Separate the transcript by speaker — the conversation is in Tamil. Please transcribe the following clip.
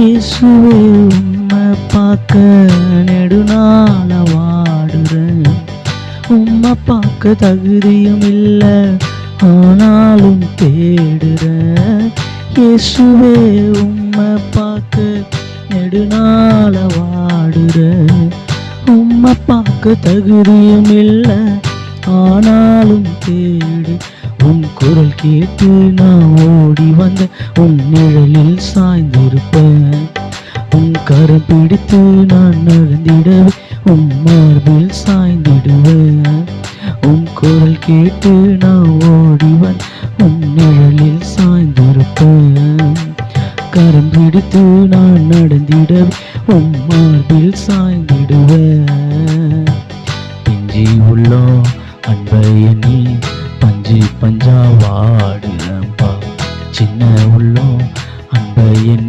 Speaker 1: இயேசுவே உம்மை பார்க்க நெடுநாள வாடுறேன். உம்மை பார்க்க தகுதியும் இல்லை, ஆனாலும் தேடுறேன். இயேசுவே உம்மை பார்க்க நெடுநாள வாடுறேன். உம்மை பார்க்க தகுதியும் இல்லை, ஆனாலும் தேடு. உன் குரல் கேட்டு நான் ஓடி வந்த உன் நிழலில் சாய்ந்திருப்பேன். உன் கரம் பிடித்து நான் நடந்திடவே உன் மார்பில் சாய்ந்திடுவேன். உன் குரல் கேட்டு நான் ஓடி வந்த உன் நிழலில் சாய்ந்திருப்பேன். கரம் பிடித்து நான் நடந்திடவே உன் மார்பில் சாய்ந்திடுவேன். பிஞ்சி உள்ளோம் அன்பை எண்ணி பஞ்சு பஞ்சா வாடுறப்பா, சின்ன உள்ளோம் அன்பை எண்ணி